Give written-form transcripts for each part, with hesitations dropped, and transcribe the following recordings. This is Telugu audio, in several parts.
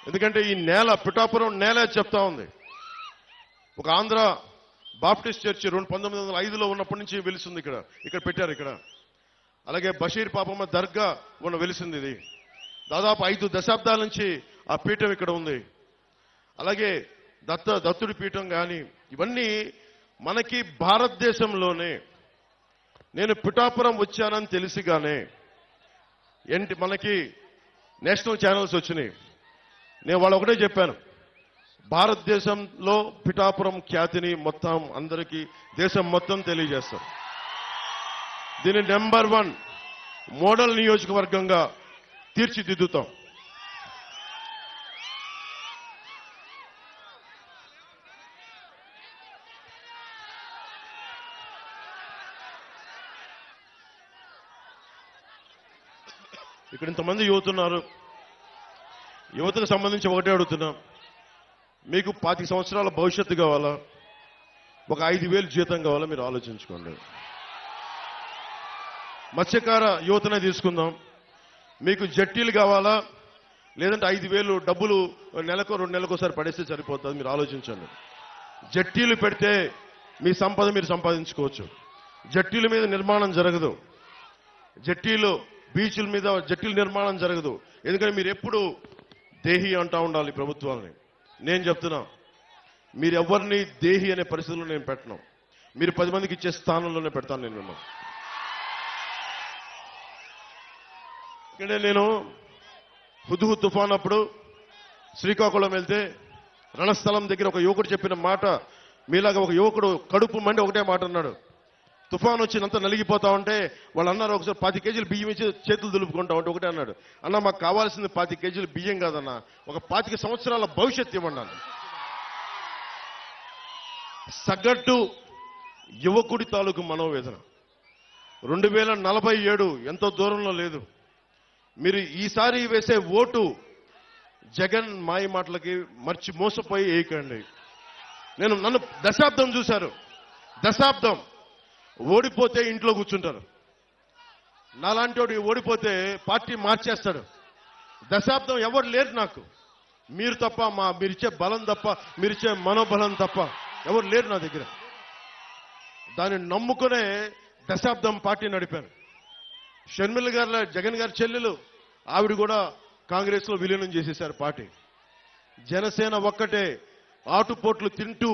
ఎందుకంటే ఈ నేల పిఠాపురం నేల చెప్తా ఉంది. ఒక ఆంధ్ర బాప్టిస్ట్ చర్చి 1905లో ఉన్నప్పటి నుంచి వెలిసింది. ఇక్కడ పెట్టారు. ఇక్కడ అలాగే బషీర్ పాపమ్మ దర్గా వెలిసింది. ఇది దాదాపు 5 దశాబ్దాల నుంచి ఆ పీఠం ఇక్కడ ఉంది. అలాగే దత్తుడి పీఠం కానీ ఇవన్నీ మనకి భారతదేశంలోనే. నేను పిఠాపురం వచ్చానని తెలిసిగానే మనకి నేషనల్ ఛానల్స్ వచ్చినాయి. నేను వాళ్ళు ఒకటే చెప్పాను, భారతదేశంలో పిఠాపురం ఖ్యాతిని మొత్తం అందరికీ దేశం మొత్తం తెలియజేస్తారు. దీన్ని నెంబర్ 1 మోడల్ నియోజకవర్గంగా తీర్చిదిద్దుతాం. ఇక్కడ ఇంతమంది యువతున్నారు. యువతకు సంబంధించి ఒకటే అడుగుతున్నాం, మీకు 25 సంవత్సరాల భవిష్యత్తు కావాలా, ఒక 5,000 జీతం కావాలా? మీరు ఆలోచించుకోండి. మత్స్యకార యువతనే తీసుకుందాం. మీకు జట్టీలు కావాలా, లేదంటే 5,000 డబ్బులు నెలకు 2 నెలలకోసారి పడేస్తే సరిపోతుంది? మీరు ఆలోచించండి. జట్టీలు పెడితే మీ సంపద మీరు సంపాదించుకోవచ్చు. జట్టీల మీద నిర్మాణం జరగదు. బీచ్ల మీద జట్టీల నిర్మాణం జరగదు. ఎందుకంటే మీరు ఎప్పుడు దేహి అంటా ఉండాలి ప్రభుత్వాన్ని. నేను చెప్తున్నా, మీరు ఎవరిని దేహి అనే పరిస్థితుల్లో నేను పెట్టను. మీరు 10 మందికి ఇచ్చే స్థానంలోనే పెడతాను నేను మిమ్మల్ని. నేను హుద్హుద్ తుఫాన్ అప్పుడు శ్రీకాకుళం వెళ్తే రణస్థలం దగ్గర ఒక యువకుడు చెప్పిన మాట, మీలాగా ఒక యువకుడు కడుపు మండి ఒకటే మాట అన్నాడు. తుఫాన్ వచ్చినంత నలిగిపోతా ఉంటే వాళ్ళు అన్నారు, ఒకసారి 10 కేజీలు బియ్యం ఇచ్చి చేతులు దులుపుకుంటా ఉంటే ఒకటే అన్నాడు, అన్న మాకు కావాల్సింది 10 కేజీలు బియ్యం కాదన్నా, ఒక 25 సంవత్సరాల భవిష్యత్తు ఇవ్వన్నాను. సగటు యువకుడి తాలూకు మనోవేదన 2047 ఎంతో దూరంలో లేదు. మీరు ఈసారి వేసే ఓటు జగన్ మాయ మాటలకి మోసపోయి వేయకండి. నన్ను దశాబ్దం చూశారు. దశాబ్దం ఓడిపోతే ఇంట్లో కూర్చుంటారు. నాలాంటి వాడు ఓడిపోతే పార్టీ మార్చేస్తాడు. దశాబ్దం ఎవరు లేరు నాకు, మీరు తప్ప, మీరిచ్చే బలం తప్ప, మీరిచ్చే మనోబలం తప్ప ఎవరు లేరు నా దగ్గర. దాన్ని నమ్ముకునే దశాబ్దం పార్టీ నడిపాను. షర్మిల గారు, జగన్ గారి చెల్లెలు, ఆవిడ కూడా కాంగ్రెస్ లో విలీనం చేసేశారు పార్టీ. జనసేన ఒక్కటే ఆటుపోట్లు తింటూ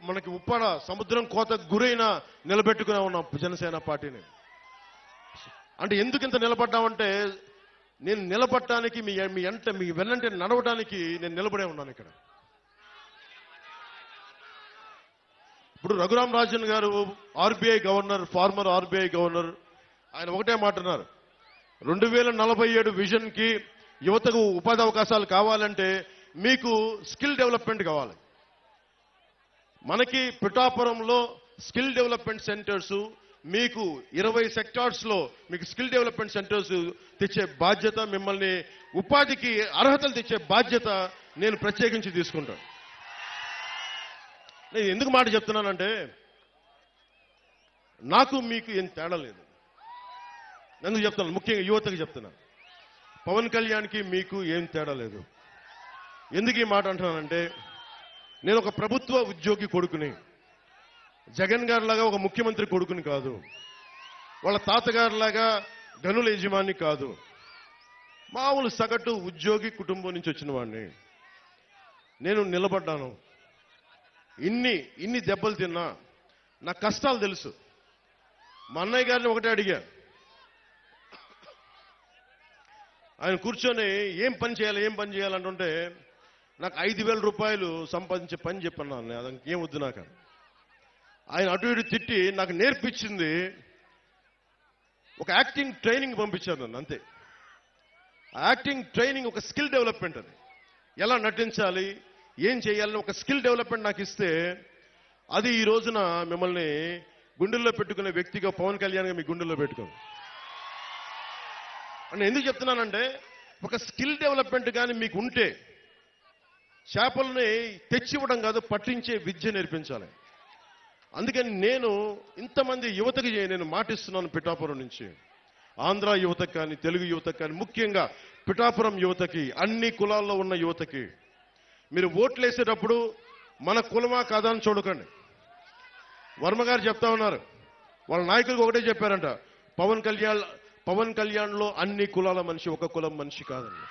మనకి ఉప్పాడ సముద్రం కోత గురైన నిలబెట్టుకునే ఉన్నాం జనసేన పార్టీని. అంటే ఎందుకు ఇంత నిలబడ్డామంటే, నేను నిలబడటానికి మీ వెన్నంటే నడవడానికి నేను నిలబడే ఉన్నాను ఇక్కడ. ఇప్పుడు రఘురాం రాజన్ గారు RBI governor, farmer RBI governor, ఆయన ఒకటే మాట అన్నారు, 2047 విజన్ కి యువతకు ఉపాధి అవకాశాలు కావాలంటే మీకు స్కిల్ డెవలప్మెంట్ కావాలి. మనకి పిఠాపురంలో స్కిల్ డెవలప్మెంట్ సెంటర్స్, మీకు 20 సెక్టార్స్ లో మీకు స్కిల్ డెవలప్మెంట్ సెంటర్స్ తెచ్చే బాధ్యత, మిమ్మల్ని ఉపాధికి అర్హతలు తెచ్చే బాధ్యత నేను ప్రత్యేకించి తీసుకుంటాను. నేను ఎందుకు మాట చెప్తున్నానంటే, నాకు మీకు ఏం తేడా లేదు. ఎందుకు చెప్తున్నాను, ముఖ్యంగా యువతకి చెప్తున్నాను. పవన్ కళ్యాణ్కి మీకు ఏం తేడా లేదు. ఎందుకు ఈ మాట అంటున్నానంటే, నేను ఒక ప్రభుత్వ ఉద్యోగి కొడుకుని, జగన్ గారిలాగా ఒక ముఖ్యమంత్రి కొడుకుని కాదు, వాళ్ళ తాతగారిలాగా గనుల యజమాని కాదు, మామూలు సగటు ఉద్యోగి కుటుంబం నుంచి వచ్చిన వాడిని. నేను నిలబడ్డాను. ఇన్ని దెబ్బలు తిన్నా నా కష్టాలు తెలుసు. మా అన్నయ్య గారిని ఒకటే అడిగా, ఆయన కూర్చొని ఏం పని చేయాలంటుంటే, నాకు 5,000 రూపాయలు సంపాదించే పని చెప్పన్నాను. అది ఏం వద్దు నాకు. ఆయన అటు ఇటు తిట్టి నాకు నేర్పించింది ఒక యాక్టింగ్ ట్రైనింగ్ పంపించారు నన్ను, అంతే. యాక్టింగ్ ట్రైనింగ్ ఒక స్కిల్ డెవలప్మెంట్. అది ఎలా నటించాలి, ఏం చేయాలని ఒక స్కిల్ డెవలప్మెంట్ నాకు ఇస్తే, అది ఈ రోజున మిమ్మల్ని గుండెల్లో పెట్టుకునే వ్యక్తిగా పవన్ కళ్యాణ్ మీ గుండెల్లో పెట్టుకోండి. నేను ఎందుకు చెప్తున్నానంటే, ఒక స్కిల్ డెవలప్మెంట్ కానీ మీకు ఉంటే, చేపల్ని తెచ్చివ్వడం కాదు, పట్టించే విద్య నేర్పించాలి. అందుకని నేను ఇంతమంది యువతకి నేను మాటిస్తున్నాను. పిఠాపురం నుంచి ఆంధ్ర యువతకు కానీ, తెలుగు యువతకు కానీ, ముఖ్యంగా పిఠాపురం యువతకి, అన్ని కులాల్లో ఉన్న యువతకి, మీరు ఓట్లేసేటప్పుడు మన కులమా కాదా అని చూడకండి. వర్మ గారు చెప్తా ఉన్నారు, వాళ్ళ నాయకులకు ఒకటే చెప్పారంట, పవన్ కళ్యాణ్లో అన్ని కులాల మనిషి, ఒక కులం మనిషి కాదండి.